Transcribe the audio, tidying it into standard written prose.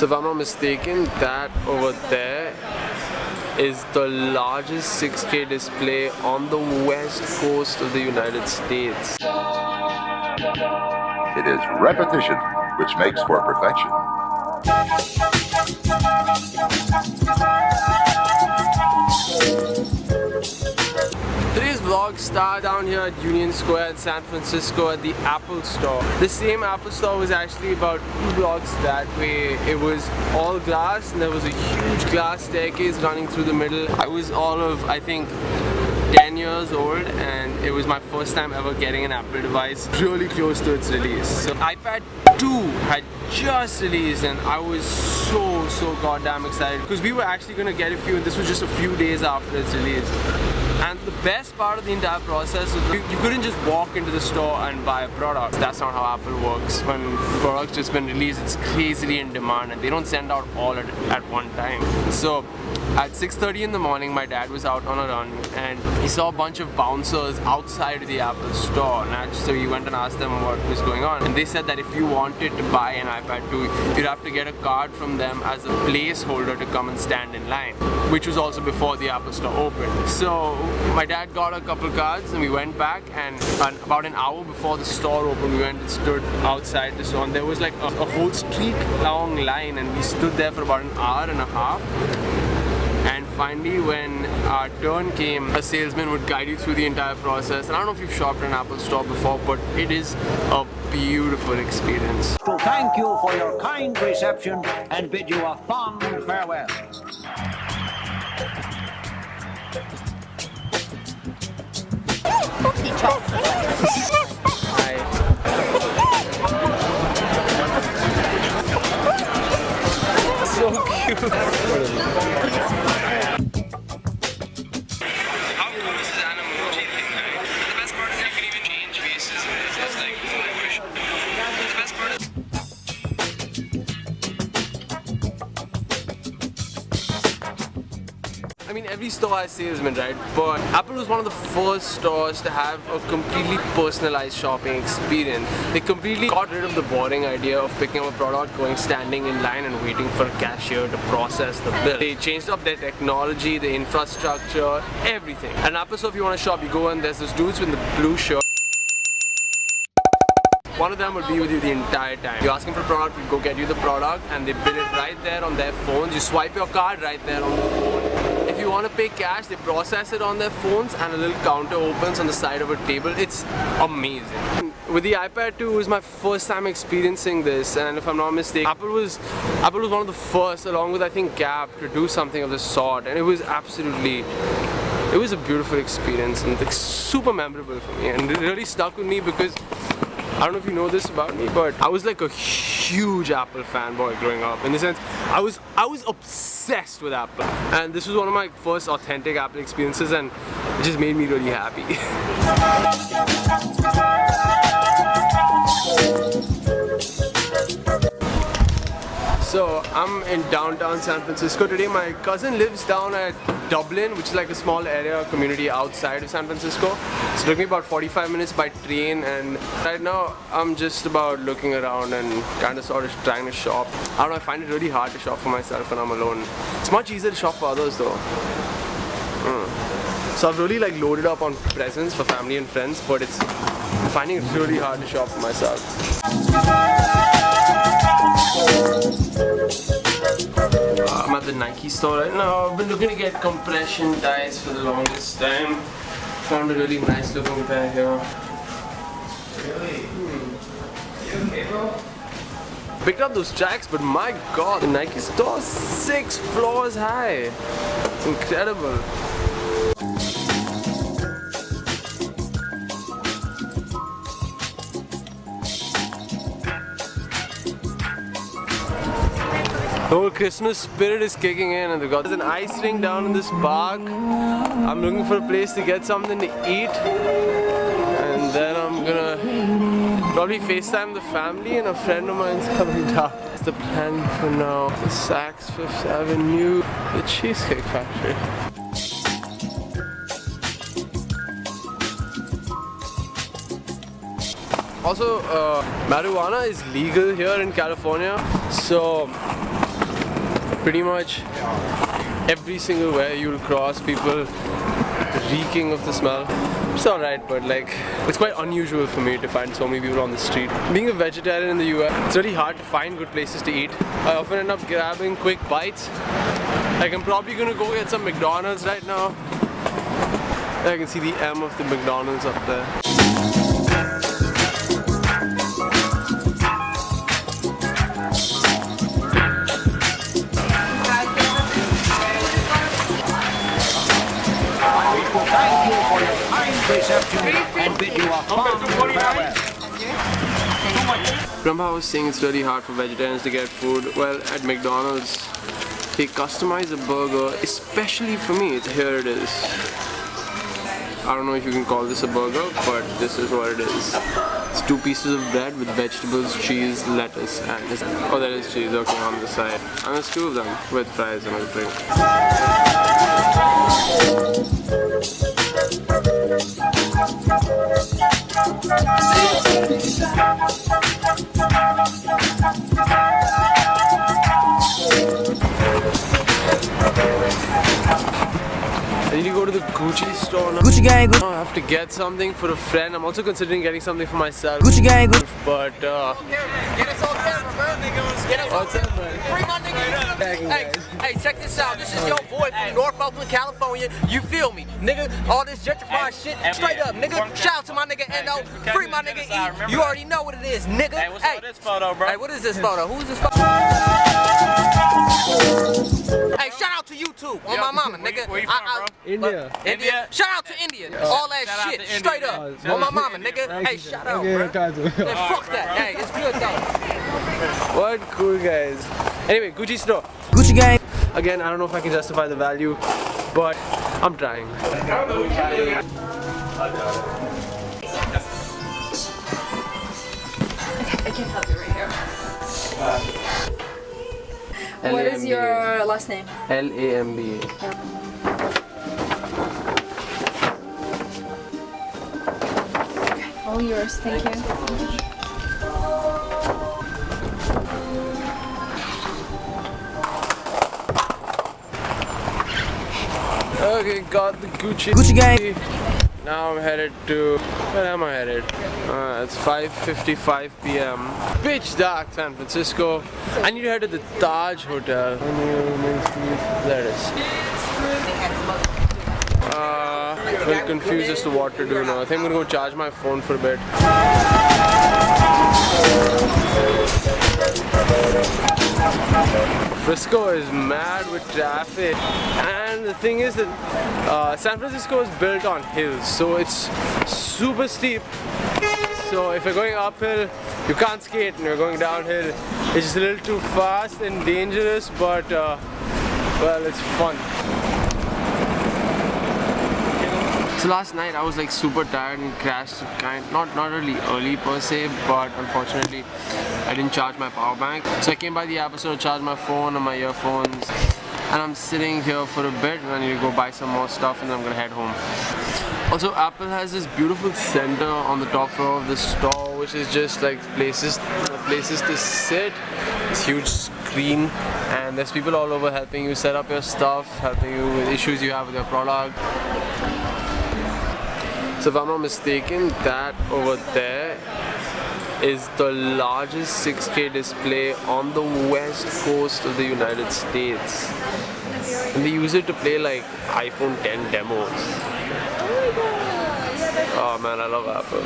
So if I'm not mistaken, that over there is the largest 6K display on the west coast of the United States. It is repetition which makes for perfection. Today's vlog starts down here at Union Square in San Francisco at the Apple Store. The same Apple Store was actually about 2 blocks that way. It was all glass and there was a huge glass staircase running through the middle. I was all of, I think, 10 years old and it was my first time ever getting an Apple device really close to its release. So iPad 2 had just released and I was so goddamn excited because we were actually going to get a few and this was just a few days after its release. And the best part of the entire process was you couldn't just walk into the store and buy a product. That's not how Apple works. When products just been released, it's crazily in demand and they don't send out all at one time. So at 6:30 in the morning, my dad was out on a run and he saw a bunch of bouncers outside the Apple store. So he went and asked them what was going on. And they said that if you wanted to buy an iPad 2, you'd have to get a card from them as a placeholder to come and stand in line, which was also before the Apple store opened. So my dad got a couple cards and we went back and about an hour before the store opened, we went and stood outside the store and there was like a whole street long line and we stood there for about an hour and a half. And finally, when our turn came, a salesman would guide you through the entire process. And I don't know if you've shopped at an Apple store before, but it is a beautiful experience. To thank you for your kind reception and bid you a fond farewell. So cute. I mean, every store has salesmen, right? But Apple was one of the first stores to have a completely personalized shopping experience. They completely got rid of the boring idea of picking up a product, standing in line and waiting for a cashier to process the bill. They changed up their technology, the infrastructure, everything. At an Apple store, if you want to shop, you go and there's those dudes with the blue shirt. One of them will be with you the entire time. You're asking for a product, we'll go get you the product and they bill it right there on their phones. You swipe your card right there on the phone. If you want to pay cash, they process it on their phones and a little counter opens on the side of a table. It's amazing. With the iPad 2, it was my first time experiencing this, and if I'm not mistaken, Apple was one of the first, along with I think Gap, to do something of this sort, and it was a beautiful experience and like, super memorable for me, and it really stuck with me because I don't know if you know this about me, but I was like a huge Apple fanboy growing up. In the sense, I was obsessed with Apple, and this was one of my first authentic Apple experiences, and it just made me really happy. So I'm in downtown San Francisco today. My cousin lives down at Dublin, which is like a small area community outside of San Francisco. So it took me about 45 minutes by train, and right now I'm just about looking around and kind of sort of trying to shop. I don't know, I find it really hard to shop for myself when I'm alone. It's much easier to shop for others though. So I've really like loaded up on presents for family and friends, but I'm finding it really hard to shop for myself. I'm at the Nike store right now. I've been looking to get compression ties for the longest time. Found a really nice looking pair here. Really? You okay, bro? Picked up those tracks, but my god, the Nike store is 6 floors high. It's incredible. The whole Christmas spirit is kicking in, and there's an ice rink down in this park. I'm looking for a place to get something to eat, and then I'm gonna probably FaceTime the family, and a friend of mine's coming down. That's the plan for now. The Saks Fifth Avenue, the Cheesecake Factory. Also, marijuana is legal here in California, so pretty much every single way you'll cross people reeking of the smell. It's alright, but like it's quite unusual for me to find so many people on the street. Being a vegetarian in the US, it's really hard to find good places to eat. I often end up grabbing quick bites. Like I'm probably gonna go get some McDonald's right now. I can see the M of the McDonald's up there. Thank you for your kind reception and bid you a fond farewell. Remember I was saying it's really hard for vegetarians to get food? Well, at McDonald's, they customize a burger, especially for me. Here it is. I don't know if you can call this a burger, but this is what it is. It's 2 pieces of bread with vegetables, cheese, lettuce, and oh, that is cheese, okay, on the side. And there's 2 of them with fries and everything. I need to go to the Gucci store now. Gucci gang, Gucci. I have to get something for a friend. I'm also considering getting something for myself. Gucci gang, Gucci. But Get us on camera, bro. Get us on what's up, man? Free my nigga. Hey, check this out. This is your boy from North Oakland, California. You feel me? Nigga, all this gentrified shit. Straight up, nigga. Shout out to my nigga Endo. Free my nigga E. You already know what it is, nigga. Hey, what's up with this photo, bro? Hey, what is this photo? Who's this photo? Hey, shout out to YouTube on my mama, nigga. Where you from, bro? India. India? Shout out to India. All that Shout out shit. to India, Straight man. up. On my mama, nigga. Hey, shout out, bro. Man, fuck that. Hey, it's good though. What cool guys. Anyway, Gucci store. Gucci gang. Again, I don't know if I can justify the value, but I'm trying. I can help you right here. What is your last name? L-A-M-B-A. All yours, thank you. Okay, got the Gucci. Gucci gang. Now I'm headed to, where am I headed? It's 5:55 p.m. Pitch dark San Francisco. I need to head to the Taj Hotel. There it is. A little confused as to what to do now. I think I'm gonna go charge my phone for a bit. Frisco is mad with traffic, and the thing is that San Francisco is built on hills, so it's super steep. So if you're going uphill, you can't skate, and you're going downhill, it's just a little too fast and dangerous, but well, it's fun. So last night I was like super tired and crashed not really early per se, but unfortunately I didn't charge my power bank. So I came by the Apple store to charge my phone and my earphones, and I'm sitting here for a bit and I need to go buy some more stuff and then I'm gonna head home. Also, Apple has this beautiful center on the top floor of the store, which is just like places to sit. This huge screen, and there's people all over helping you set up your stuff, helping you with issues you have with your product. So if I'm not mistaken, that over there is the largest 6K display on the west coast of the United States. And they use it to play like iPhone 10 demos. Oh man, I love Apple.